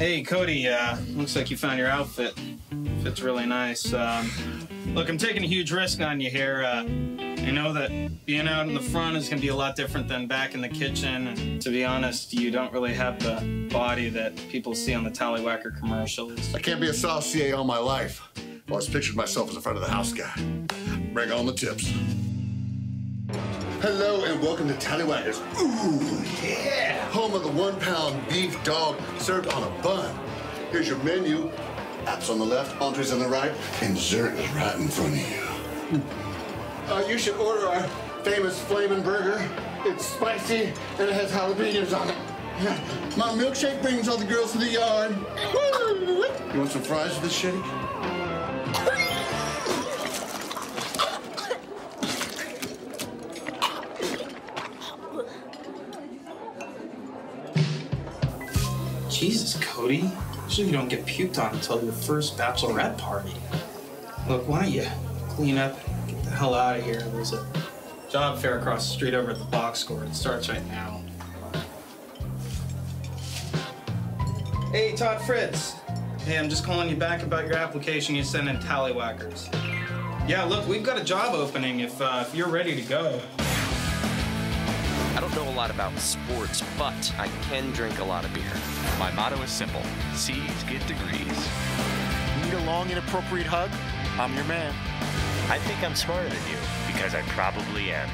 Hey, Cody, looks like you found your outfit. Fits really nice. Look, I'm taking a huge risk on you here. I know that being out in the front is gonna be a lot different than back in the kitchen. And to be honest, you don't really have the body that people see on the Tallywhacker commercials. I can't be a saucier all my life. I always pictured myself as a front of the house guy. Bring on the tips. Hello and welcome to Tallywhackers. Ooh, yeah! Home of the 1-pound beef dog served on a bun. Here's your menu. Apps on the left, entrees on the right, and dessert is right in front of you. You should order our famous Flamin' Burger. It's spicy and it has jalapenos on it. My milkshake brings all the girls to the yard. You want some fries with this shake? Jesus, Cody. Usually you don't get puked on until your first bachelorette party. Look, why don't you clean up and get the hell out of here? There's a job fair across the street over at the box score. It starts right now. Hey, Todd Fritz. Hey, I'm just calling you back about your application you sent in Tallywhackers. Yeah, look, we've got a job opening if you're ready to go. I don't know a lot about sports, but I can drink a lot of beer. My motto is simple: C's get degrees. Need a long, inappropriate hug? I'm your man. I think I'm smarter than you, because I probably am.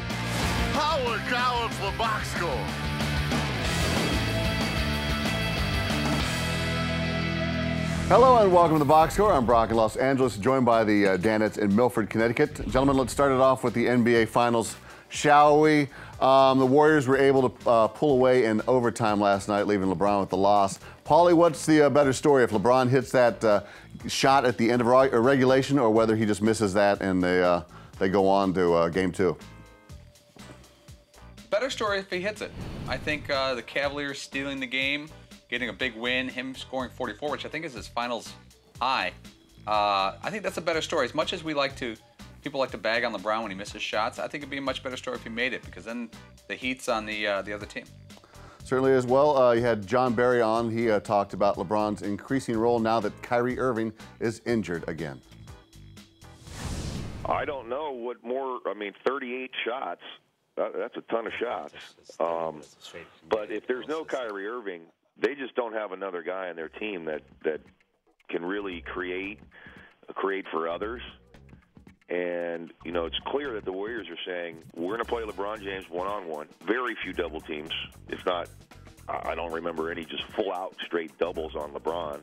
Howard College for box score. Hello and welcome to the Box Score. I'm Brock in Los Angeles, joined by the Danettes in Milford, Connecticut. Gentlemen, let's start it off with the NBA Finals, shall we? The Warriors were able to pull away in overtime last night, leaving LeBron with the loss. Paulie, what's the better story, if LeBron hits that shot at the end of regulation, or whether he just misses that and they go on to Game 2? Better story if he hits it. I think the Cavaliers stealing the game, getting a big win, him scoring 44, which I think is his finals high. I think that's a better story. As much as people like to bag on LeBron when he misses shots, I think it'd be a much better story if he made it, because then the heat's on the other team. Certainly as well. You had John Barry on. He talked about LeBron's increasing role now that Kyrie Irving is injured again. I don't know what more. I mean, 38 shots. That's a ton of shots. But if there's no Kyrie Irving, they just don't have another guy on their team that can really create for others. And, you know, it's clear that the Warriors are saying, we're going to play LeBron James one-on-one. Very few double teams. If not, I don't remember any just full-out straight doubles on LeBron.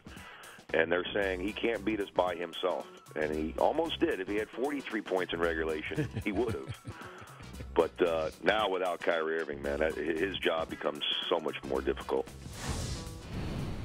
And they're saying he can't beat us by himself. And he almost did. If he had 43 points in regulation, he would have. But now without Kyrie Irving, man, his job becomes so much more difficult.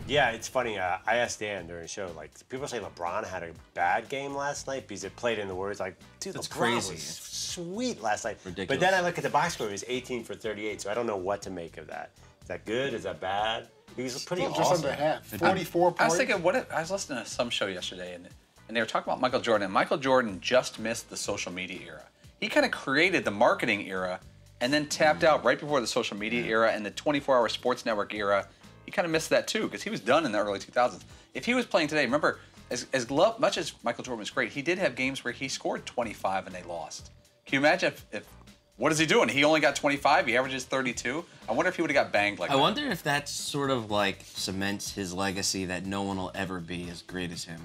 Yeah, it's funny. I asked Dan during the show, like, people say LeBron had a bad game last night because it played in the Warriors. Like, dude, that's LeBron crazy. was sweet last night. Ridiculous. But then I look at the box score, he was 18 for 38, so I don't know what to make of that. Is that good? Is that bad? He was pretty awesome. Just under half, 44 points. I was thinking, I was listening to some show yesterday, and they were talking about Michael Jordan. And Michael Jordan just missed the social media era. He kind of created the marketing era and then tapped out right before the social media era and the 24-hour sports network era. He kind of missed that too, because he was done in the early 2000s. If he was playing today, remember, as much as Michael Jordan was great, he did have games where he scored 25 and they lost. Can you imagine if what is he doing? He only got 25, he averages 32. I wonder if he would have got banged like that. I wonder if that sort of like cements his legacy that no one will ever be as great as him.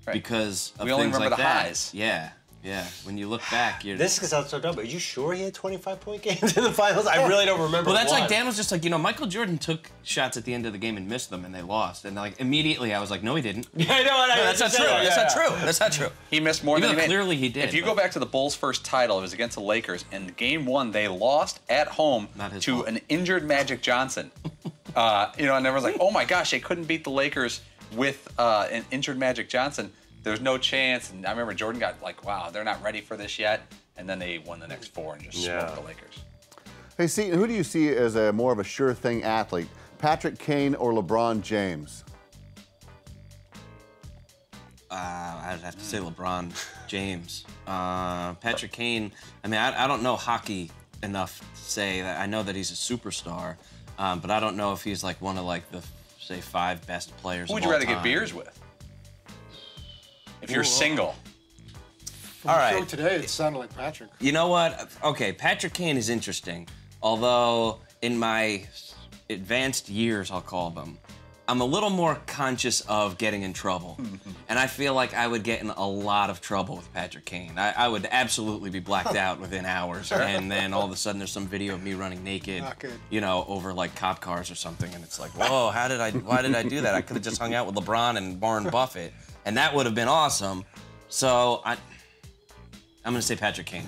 Right. Because of we only things remember like the that. highs. Yeah. Yeah, when you look back, you're... This sounds so dumb, but are you sure he had 25-point games in the finals? I really don't remember. Well, that's one. like, Dan was just like, you know, Michael Jordan took shots at the end of the game and missed them, and they lost. And like immediately, I was like, no, he didn't. Yeah, I know. No, that's not true. That's not true. That's not true. He missed more than he made. Clearly he did. If you go back to the Bulls' first title, it was against the Lakers, and Game 1, they lost at home to an injured Magic Johnson. You know, and everyone's like, oh my gosh, they couldn't beat the Lakers with an injured Magic Johnson. There's no chance, and I remember Jordan got like, wow, they're not ready for this yet, and then they won the next 4 and just smoked the Lakers. Hey, Seton, who do you see as more of a sure-thing athlete, Patrick Kane or LeBron James? I'd have to say LeBron James. Patrick Kane, I mean, I don't know hockey enough to say that. I know that he's a superstar, but I don't know if he's like one of like the say 5 best players. Who would of you all rather get time. beers with? If you're single. All right. Show today, it sounded like Patrick. You know what? Okay, Patrick Kane is interesting. Although in my advanced years, I'll call them, I'm a little more conscious of getting in trouble. And I feel like I would get in a lot of trouble with Patrick Kane. I would absolutely be blacked out within hours. And then all of a sudden there's some video of me running naked, you know, over like cop cars or something. And it's like, whoa, why did I do that? I could have just hung out with LeBron and Warren Buffett. And that would have been awesome. So I'm going to say Patrick Kane.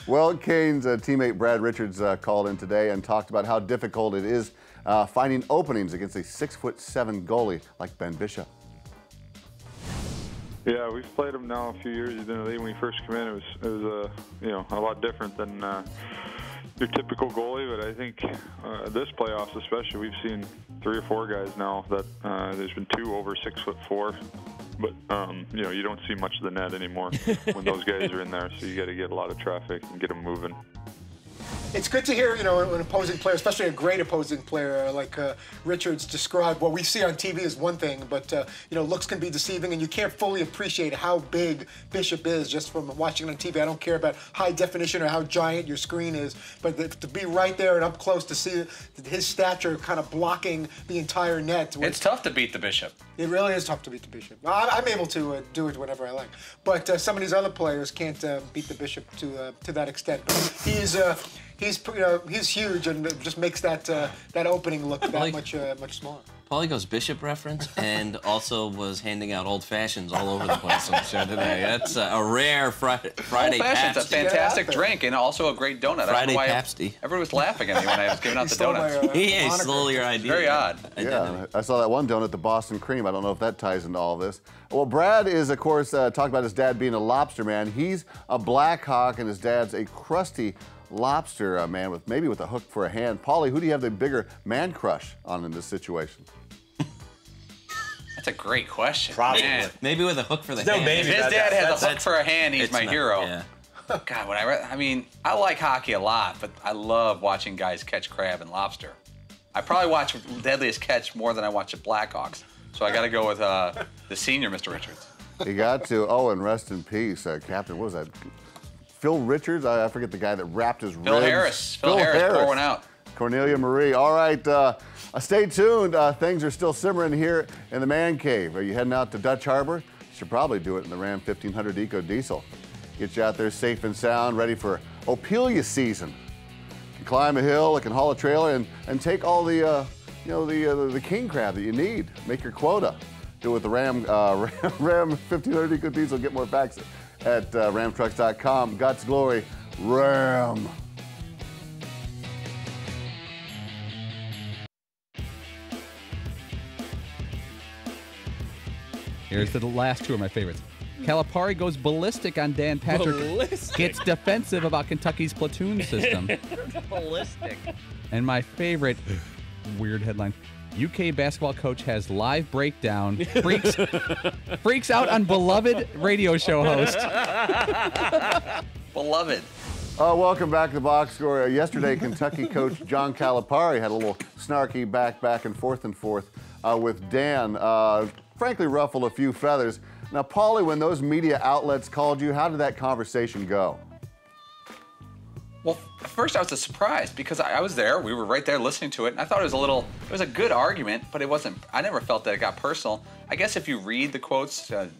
Well, Kane's teammate Brad Richards called in today and talked about how difficult it is finding openings against a 6'7" goalie like Ben Bishop. Yeah, we've played him now a few years. You know, when he first came in, it was you know, a lot different than your typical goalie. But I think this playoffs, especially, we've seen 3 or 4 guys now that there's been 2 over 6'4". But you know, you don't see much of the net anymore when those guys are in there. So you got to get a lot of traffic and get them moving. It's good to hear, you know, an opposing player, especially a great opposing player like Richards described. What we see on TV is one thing, but, you know, looks can be deceiving, and you can't fully appreciate how big Bishop is just from watching it on TV. I don't care about high definition or how giant your screen is, but to be right there and up close to see his stature kind of blocking the entire net. It's tough to beat the Bishop. It really is tough to beat the Bishop. I'm able to do it whenever I like, but some of these other players can't beat the Bishop to that extent. He's huge and just makes that opening look that much smaller. Paulie goes Bishop reference and also was handing out old fashions all over the place on the show today. That's a rare Friday Old fashion's a Pabsty. fantastic drink and also a great donut. Friday I don't know why Pabsty. everyone was laughing at me when I was giving out the stole donuts. my, Yeah, he stole your idea. Very odd. Yeah, I saw that one donut, the Boston Cream. I don't know if that ties into all this. Well, Brad is, of course, talking about his dad being a lobster man. He's a Blackhawk, and his dad's a crusty lobster man with maybe with a hook for a hand. Paulie, who do you have the bigger man crush on in this situation? That's a great question. Probably. Man. Maybe with a hook for the No, hand. maybe. If his dad has a hook for a hand, he's It's my not- hero. yeah. God, I mean, I like hockey a lot, but I love watching guys catch crab and lobster. I probably watch Deadliest Catch more than I watch the Blackhawks. So I got to go with the senior, Mr. Richards. You got to. Oh, and rest in peace, Captain. What was that? Phil Richards? I forget the guy that wrapped his Phil ribs. Harris. Phil Harris, pour one out. Cornelia Marie. All right, stay tuned. Things are still simmering here in the man cave. Are you heading out to Dutch Harbor? You should probably do it in the Ram 1500 Eco Diesel. Get you out there safe and sound, ready for Opelia season. You can climb a hill, you can haul a trailer, and take all the the king crab that you need. Make your quota. Do it with the Ram 1500 Eco Diesel. Get more facts at ramtrucks.com. God's glory, Ram. Here's the last 2 of my favorites. Calipari goes ballistic on Dan Patrick. Ballistic? Gets defensive about Kentucky's platoon system. Ballistic. And my favorite weird headline. UK basketball coach has live breakdown. Freaks out on beloved radio show host. Beloved. Welcome back to the box score. Yesterday, Kentucky coach John Calipari had a little snarky back and forth with Dan. Frankly, ruffled a few feathers. Now, Paulie, when those media outlets called you, how did that conversation go? Well, at first I was surprised because I was there. We were right there listening to it, and I thought it was a good argument, but it wasn't. I never felt that it got personal. I guess if you read the quotes, said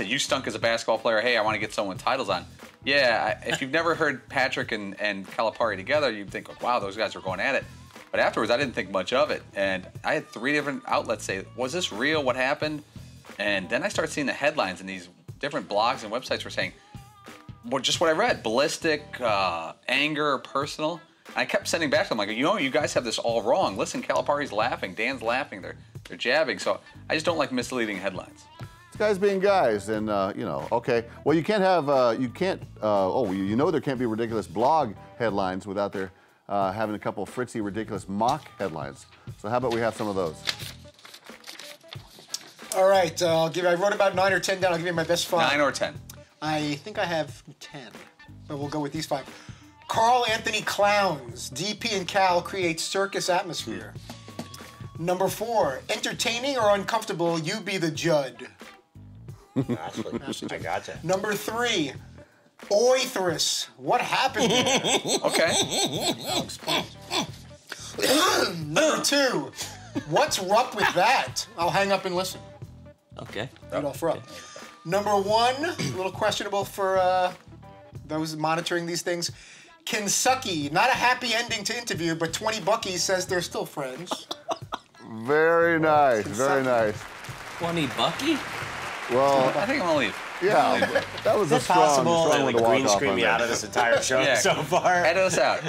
you stunk as a basketball player. Hey, I want to get someone with titles on. Yeah, if you've never heard Patrick and Calipari together, you'd think, wow, those guys are going at it. But afterwards, I didn't think much of it, and I had 3 different outlets say, was this real? What happened? And then I started seeing the headlines, and these different blogs and websites were saying, well, just what I read, ballistic, anger, personal. And I kept sending back to them, like, you guys have this all wrong. Listen, Calipari's laughing, Dan's laughing, they're jabbing. So I just don't like misleading headlines. It's guys being guys, and okay. Well, you can't have, there can't be ridiculous blog headlines without there having a couple of Fritzy ridiculous mock headlines. So how about we have some of those? All right, I wrote about 9 or 10 down. I'll give you my best 5. 9 or 10. I think I have 10, but we'll go with these 5. Carl Anthony Clowns. DP and Cal create circus atmosphere. Number 4, entertaining or uncomfortable, you be the Judd. I gotcha. Number 3, oithrus. What happened there? Okay. I'll explain. Number 2, what's up with that? I'll hang up and listen. Okay. Rudolph Rupp. Number 1, a little questionable for those monitoring these things. Kensucky, not a happy ending to interview, but 20 Buckies says they're still friends. Very nice, very nice. 20 Bucky? Well, I think I'm gonna leave. Yeah, that was a strong one to walk green off screen on me there. out of this entire show so far. Edit us out.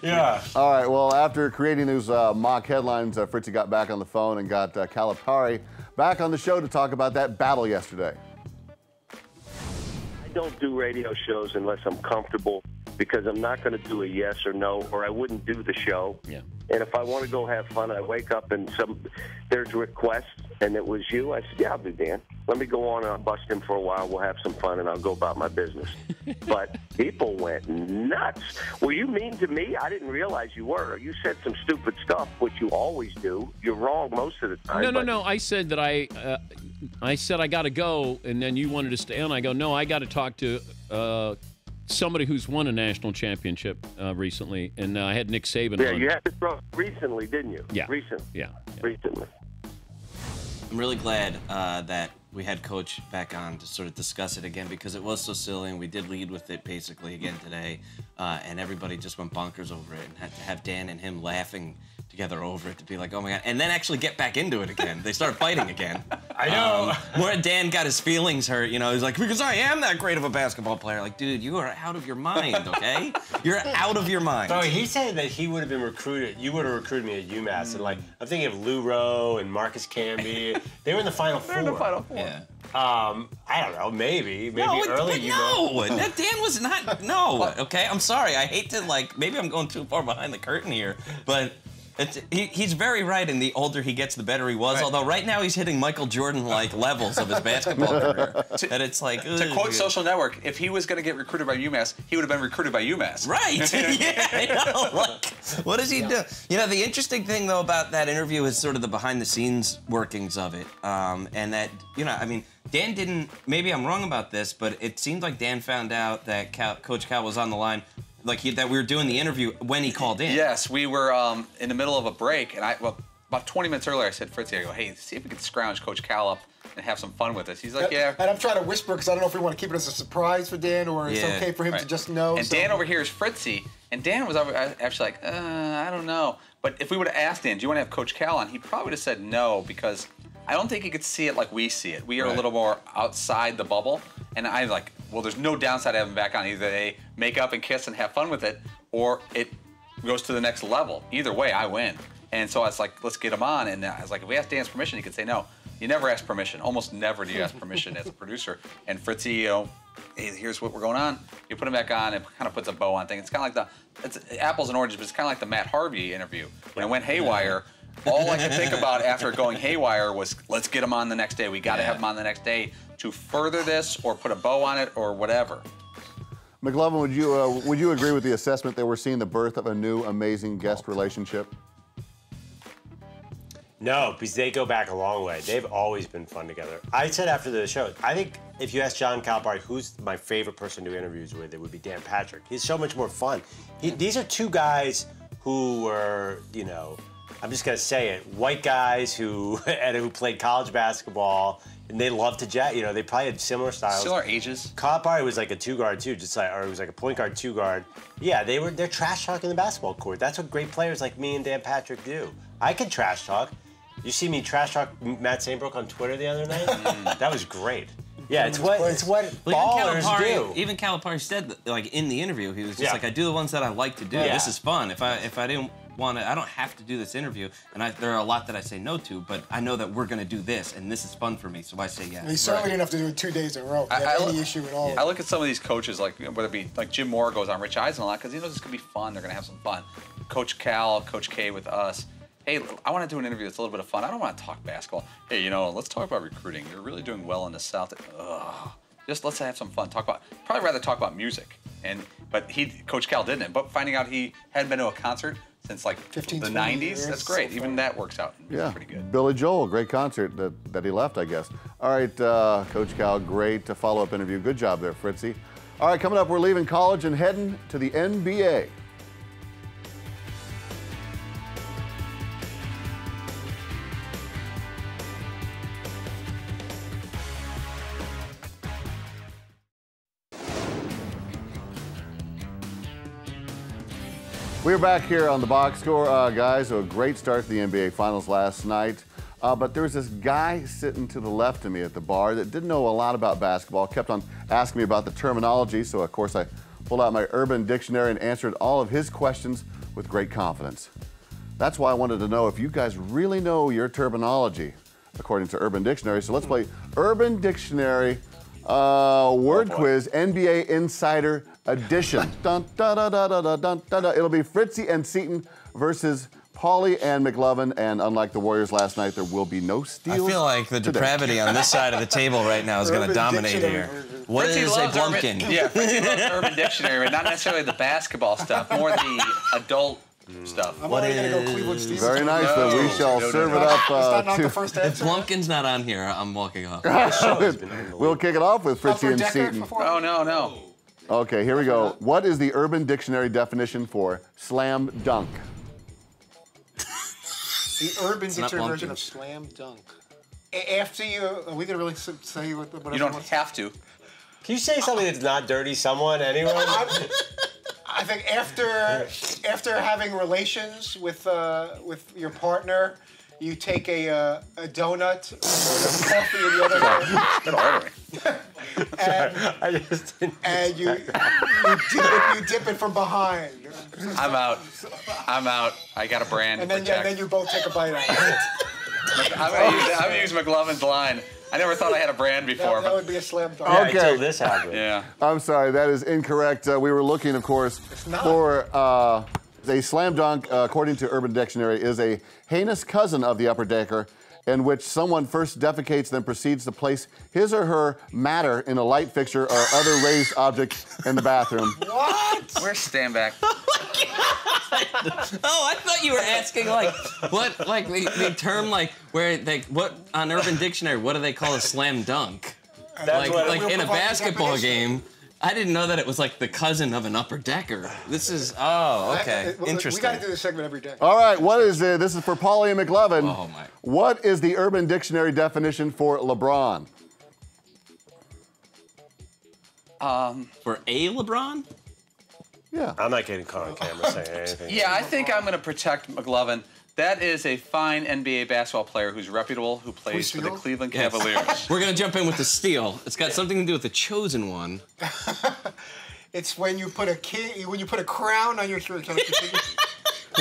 Yeah. All right, well, after creating those mock headlines, Fritzy got back on the phone and got Calipari back on the show to talk about that battle yesterday. I don't do radio shows unless I'm comfortable, because I'm not going to do a yes or no, or I wouldn't do the show. Yeah. And if I want to go have fun, I wake up and there's requests, and it was you. I said, yeah, I'll do Dan. Let me go on and I'll bust him for a while. We'll have some fun, and I'll go about my business. But people went nuts. Were you mean to me? I didn't realize you were. You said some stupid stuff, which you always do. You're wrong most of the time. No. I said that I said I got to go, and then you wanted to stay on. I go, no, I got to talk to somebody who's won a national championship recently, and I had Nick Saban Yeah, on. you had to throw recently, didn't you? Yeah. Recently. Yeah. Recently. I'm really glad that we had Coach back on to sort of discuss it again, because it was so silly, and we did lead with it basically again today, and everybody just went bonkers over it, and had to have Dan and him laughing together over it to be like, oh my God, and then actually get back into it again. They started fighting again. I know. Where Dan got his feelings hurt, you know, he's like, because I am that great of a basketball player. Like, dude, you are out of your mind, okay? You're out of your mind. So he said that he would have been recruited, you would have recruited me at UMass, and like, I'm thinking of Lou Rowe and Marcus Camby. They were in the Final Four. They're in the Final Four. Yeah. I don't know, maybe No, early. no, Dan was not. No, okay. I'm sorry. I hate to maybe I'm going too far behind the curtain here, but he's very right. And the older he gets, the better he was. Right. Although right now he's hitting Michael Jordan-like levels of his basketball career. And it's like to quote Social Network, if he was going to get recruited by UMass, he would have been recruited by UMass. Right. Yeah. I know. Like, what does he do? You know, the interesting thing though about that interview is sort of the behind-the-scenes workings of it, and that I mean. Dan didn't, maybe I'm wrong about this, but it seemed like Dan found out that Coach Cal was on the line, that we were doing the interview when he called in. Yes, we were in the middle of a break, and about 20 minutes earlier, I said, Fritzy, I go, hey, see if we can scrounge Coach Cal up and have some fun with us. He's like, yeah. And I'm trying to whisper because I don't know if we want to keep it as a surprise for Dan or it's okay for him to just know. And Dan over here is Fritzy, and Dan was actually like, I don't know. But if we would have asked Dan, do you want to have Coach Cal on? He probably would have said no, because I don't think he could see it like we see it. We are a little more outside the bubble, and I'm like, well, there's no downside to having him back on. Either they make up and kiss and have fun with it, or it goes to the next level. Either way, I win. And so I was like, let's get him on. And I was like, if we ask Dan's permission, he could say no. You never ask permission. Almost never do you ask permission as a producer. And Fritzy, hey, here's what we're going on. You put him back on, it kind of puts a bow on things. It's kind of like it's apples and oranges, but it's kind of like the Matt Harvey interview. When it went haywire, all I could think about after going haywire was, let's get him on the next day. We got to have him on the next day to further this or put a bow on it or whatever. McLovin, would you agree with the assessment that we're seeing the birth of a new amazing guest relationship? No, because they go back a long way. They've always been fun together. I said after the show, I think if you ask John Calipari who's my favorite person to do interviews with, it would be Dan Patrick. He's so much more fun. These are two guys who were, I'm just gonna say it, white guys who played college basketball, and they love to jet. They probably had similar styles. Similar ages. Calipari was like a two-guard too, or he was like a point guard, two-guard. Yeah, they're trash talking the basketball court. That's what great players like me and Dan Patrick do. I can trash talk. You see me trash talk Matt Sainbrook on Twitter the other night? That was I Yeah, it's what ballers do. Even Calipari said that, like in the interview, he was just Yeah. like, I do the ones that I like to do. Yeah. This is fun. If I didn't want to, I don't have to do this interview. And there are a lot that I say no to, but I know that we're going to do this, and this is fun for me, so I say yes. He certainly didn't have to do it 2 days in a row. He had any issue at all. I look at some of these coaches, like whether it be like Jim Moore goes on Rich Eisen a lot, because he knows it's going to be fun. They're going to have some fun. Coach Cal, Coach K with us. Hey, I want to do an interview that's a little bit of fun. I don't want to talk basketball. Hey, let's talk about recruiting. You're really doing well in the South. Ugh. Just let's have some fun. Probably rather talk about music. But Coach Cal didn't. But finding out he hadn't been to a concert since like 15, the 20 '90s. years. That's great. Even that works out. Yeah, Pretty good. Billy Joel, great concert that he left, I guess. All right, Coach Cal, great follow-up interview. Good job there, Fritzy. All right, coming up, we're leaving college and heading to the NBA. We're back here on the box score, guys. A great start to the NBA Finals last night. But there was this guy sitting to the left of me at the bar that didn't know a lot about basketball, kept on asking me about the terminology. So, of course, I pulled out my Urban Dictionary and answered all of his questions with great confidence. That's why I wanted to know if you guys really know your terminology, according to Urban Dictionary. So let's play Urban Dictionary word quiz, NBA Insider Edition. Dun, da, da, da, da, da, da, da. It'll be Fritzy and Seton versus Paulie and McLovin, and unlike the Warriors last night, there will be no steals. I feel like the depravity on this side of the table right now is going to dominate here. What Fritzy is a loves Blumpkin? Yeah, Fritzy loves Urban Dictionary, but not necessarily the basketball stuff, more the adult stuff. I'm already going to go Cleveland Stevens. Very nice, then we shall serve it up to... If Blumpkin's not on here, I'm walking off. We'll kick it off with Fritzy and Seton. Oh, no. Okay, here we go. What is the Urban Dictionary definition for slam dunk? The Urban Dictionary version of slam dunk. After you, are we going to really say what You don't have to. Can you say something that's not dirty? Someone, anyone? I think after having relations with your partner, you take a donut, a coffee in the other hand, and you dip it from behind. I'm out. I got a brand. And then you both take a bite out of it. I'm gonna use McLovin's line. I never thought I had a brand before. That would be a slam dunk. Okay. Until this happened. Yeah. I'm sorry, that is incorrect. We were looking, of course, for a slam dunk, according to Urban Dictionary, is a heinous cousin of the upper decker in which someone first defecates, then proceeds to place his or her matter in a light fixture or other raised object in the bathroom. What? Where's stand back? Oh, I thought you were asking like what, like the term, like where they what on Urban Dictionary, what do they call a slam dunk? Like in a basketball game. I didn't know that it was like the cousin of an upper decker. This is okay, interesting. We got to do this segment every day. All right, what is it? This is for Paulie and McLovin. Oh my! What is the Urban Dictionary definition for LeBron? For a LeBron? Yeah. I'm not getting caught on camera saying anything. Yeah, I think I'm going to protect McLovin. That is a fine NBA basketball player who's reputable, who plays for the Cleveland Cavaliers. We're going to jump in with the steal. It's got something to do with the chosen one. It's when you put a crown on your shirt.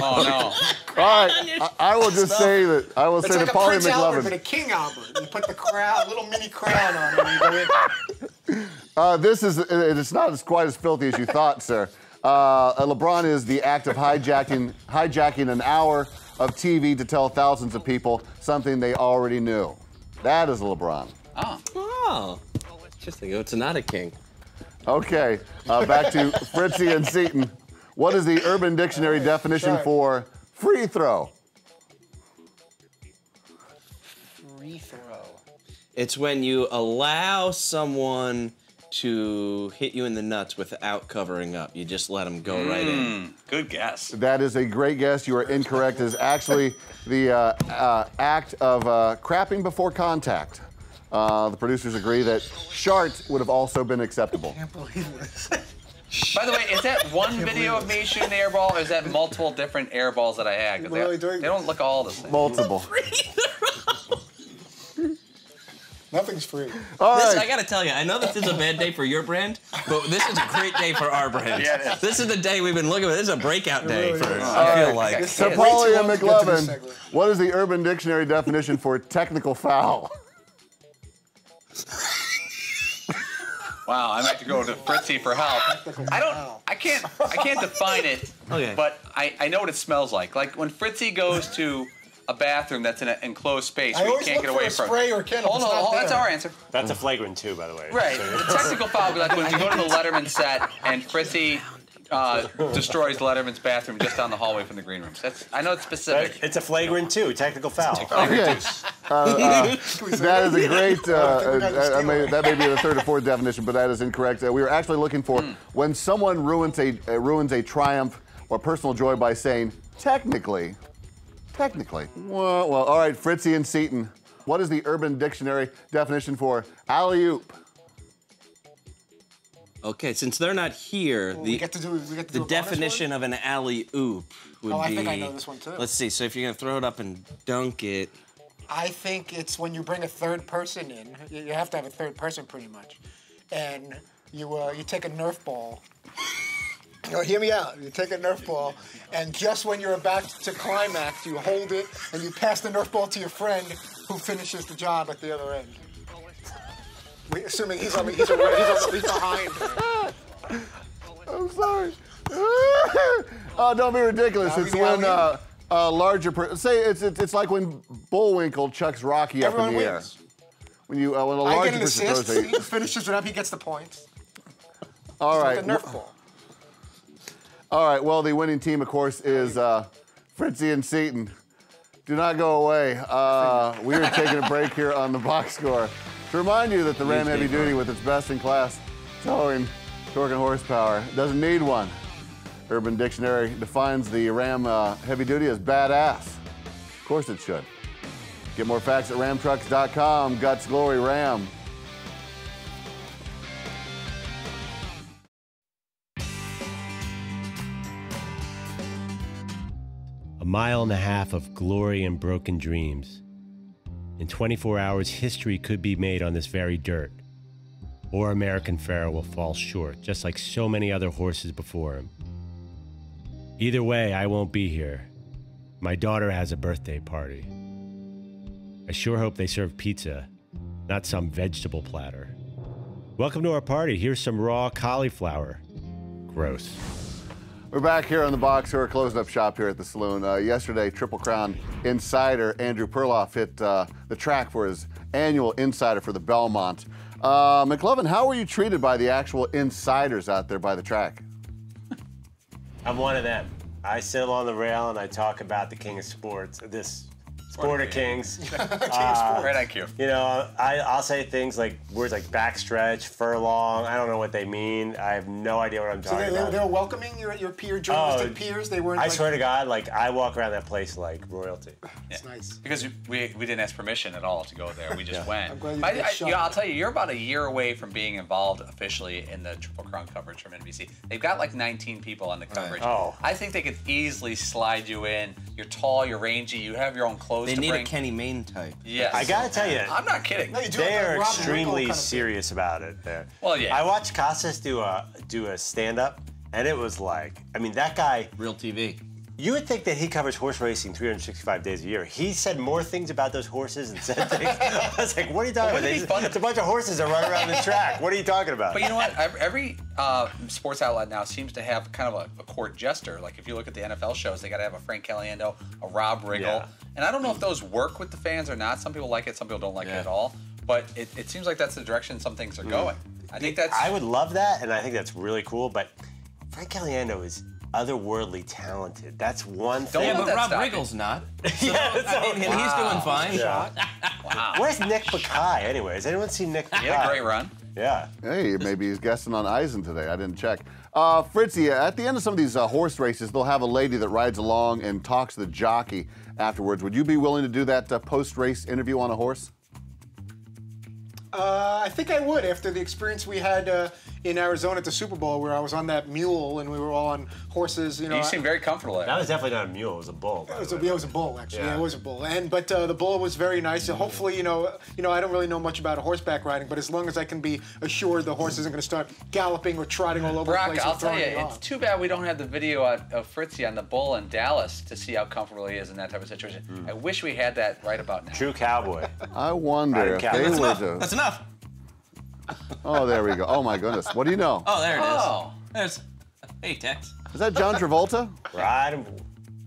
Oh no! All right, I will just say that It's like a Paulie Prince Albert, McLovin. but a King Albert. You put the crown, a little mini crown on it, and you go in. It's not quite as filthy as you thought, sir. LeBron is the act of hijacking an hour of TV to tell thousands of people something they already knew. That is LeBron. Oh. Interesting. It's not a king. Okay, back to Fritzy and Seton. What is the Urban Dictionary definition for free throw? Free throw. It's when you allow someone to hit you in the nuts without covering up. You just let them go right in. Good guess. That is a great guess. You are incorrect. It is actually the act of crapping before contact. The producers agree that shart would have also been acceptable. I can't believe this. By the way, is that one video of me shooting the air ball, or is that multiple different air balls that I had? 'Cause they don't look all the same. Multiple. Nothing's free. I gotta tell you, I know this is a bad day for your brand, but this is a great day for our brand. Yeah, it is. This is the day we've been looking at. This is a breakout day for us. All I feel right. like. So Paulie and McLovin, what is the Urban Dictionary definition for technical foul? Wow, I might have to go to Fritzy for help. I can't define it, Okay. but I know what it smells like. Like when Fritzy goes to a bathroom that's in an enclosed space I where you always can't look get away for a from. spray or candle. Hold It's on, not that's there. our answer. That's a flagrant 2, by the way. Right. So- The technical foul would be like when you go to the Letterman set and Fritzy destroys Letterman's bathroom just down the hallway from the green rooms. I know it's specific. It's a flagrant 2, technical foul. Okay. That is a great, that may be the third or fourth definition, but that is incorrect. We were actually looking for when someone ruins a triumph or personal joy by saying, technically. Well, all right, Fritzy and Seton. What is the Urban Dictionary definition for alley-oop? Okay, since they're not here, the definition of an alley-oop would be... I think I know this one, too. Let's see. So if you're going to throw it up and dunk it... I think it's when you bring a third person in. You have to have a third person, pretty much. And you take a Nerf ball. Hear me out. You take a Nerf ball, and just when you're about to climax, you hold it, and you pass the Nerf ball to your friend who finishes the job at the other end. Assuming he's behind. I'm sorry. Oh, don't be ridiculous. It's when a larger person. Say it's like when Bullwinkle chucks Rocky up in the air. When a larger person throws it. He finishes it up. He gets the points. All right. Like a Nerf ball. All right. Well, the winning team, of course, is Fritzy and Seton. Do not go away. We are taking a break here on the box score. To remind you that the Ram Heavy Duty, with its best-in-class towing, torque, and horsepower, doesn't need one. Urban Dictionary defines the Ram Heavy Duty as badass. Of course it should. Get more facts at ramtrucks.com. Guts, glory, Ram. A mile and a half of glory and broken dreams. In 24 hours, history could be made on this very dirt. Or American Pharoah will fall short, just like so many other horses before him. Either way, I won't be here. My daughter has a birthday party. I sure hope they serve pizza, not some vegetable platter. Welcome to our party. Here's some raw cauliflower. Gross. We're back here on the box. We're closing up shop here at the saloon. Yesterday, Triple Crown Insider Andrew Perloff hit the track for his annual Insider for the Belmont. McLovin, how were you treated by the actual insiders out there by the track? I'm one of them. I sit along the rail and I talk about the king of sports, this sport of kings. Great IQ. You know, I'll say things like words like backstretch, furlong. I don't know what they mean. I have no idea what I'm talking about. They were welcoming your peer journalistic peers. They weren't. I swear to God, like I walk around that place like royalty. It's nice. Because we didn't ask permission at all to go there. We just went. I'm glad you I'll tell you, you're about a year away from being involved officially in the Triple Crown coverage from NBC. They've got like 19 people on the coverage. Oh. I think they could easily slide you in. You're tall, you're rangy, you have your own clothes They to need bring. a Kenny Mayne type. Yes. I gotta tell you, I'm not kidding. They are extremely serious about it. Well, yeah. I watched Casas do a stand-up, and it was like, I mean, that guy. Real TV. You would think that he covers horse racing 365 days a year. He said more things about those horses and said things. I was like, what are you talking about? It's a bunch of horses that run around the track. What are you talking about? But you know what? Every sports outlet now seems to have kind of a court jester. Like if you look at the NFL shows, they got to have a Frank Caliendo, a Rob Riggle. Yeah. And I don't know if those work with the fans or not. Some people like it, some people don't like it at all. But it seems like that's the direction some things are going. I think that's... I would love that, and I think that's really cool, but Frank Caliendo is otherworldly talented. That's one thing. Yeah, but Rob Riggle's not. So, I mean, he's doing fine. Yeah. Wow. Where's Nick Bakay anyway? Has anyone seen Nick Bakay? He had a great run. Yeah. Hey, maybe he's guesting on Eisen today. I didn't check. Fritzy, at the end of some of these horse races, they'll have a lady that rides along and talks to the jockey afterwards. Would you be willing to do that post-race interview on a horse? I think I would, after the experience we had in Arizona at the Super Bowl, where I was on that mule and we were all on horses. You know, You seem very comfortable there. That was definitely not a mule. It was a bull. It was a bull, actually. Yeah. Yeah, it was a bull. But the bull was very nice. And hopefully, you know, I don't really know much about horseback riding, but as long as I can be assured the horse isn't going to start galloping or trotting all over the place. Brock, I'll tell you, throwing me it's off. too bad we don't have the video of Fritzy on the bull in Dallas to see how comfortable he is in that type of situation. I wish we had that right about now. True cowboy. I wonder if they were to... That's enough. Oh, there we go. Oh, my goodness. What do you know? Oh, there it is. Oh. There's. Hey, Tex. Is that John Travolta? Right.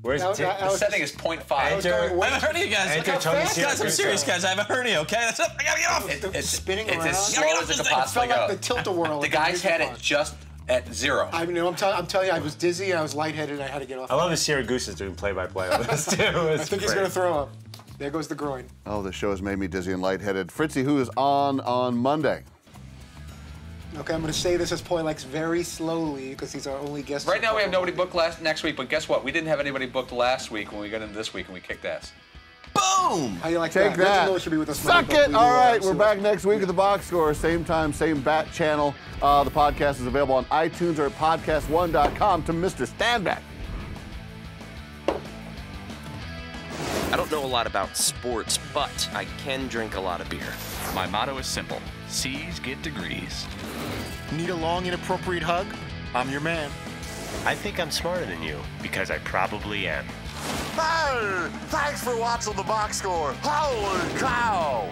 Where's The setting is 0.5. I have a hernia, guys. Guys, I'm serious, guys. I have a hernia, okay? That's it. I gotta get off. It's spinning it's around. as slow as it could possibly It felt go. like the tilt-a-whirl. The guys had it just at 0. I mean, I'm telling you, I was dizzy, I was lightheaded, and I had to get off. I love that Siragusa is doing play-by-play on this, too. I think he's going to throw up. There goes the groin. Oh, the show has made me dizzy and lightheaded. Fritzy, who is on Monday? Okay, I'm going to say this as Poilex very slowly because he's our only guest. Right now we have nobody booked next week, but guess what? We didn't have anybody booked last week when we got into this week and we kicked ass. Boom! How you like Take that? that. Reggie should be with us Suck Monday, it! but All right, see we're back next week at the Box Score. Same time, same bat channel. The podcast is available on iTunes or at podcast1.com. To Mr. Standback. I don't know a lot about sports, but I can drink a lot of beer. My motto is simple. C's get degrees. Need a long, inappropriate hug? I'm your man. I think I'm smarter than you, because I probably am. Hey, thanks for watching the Box Score. Holy cow!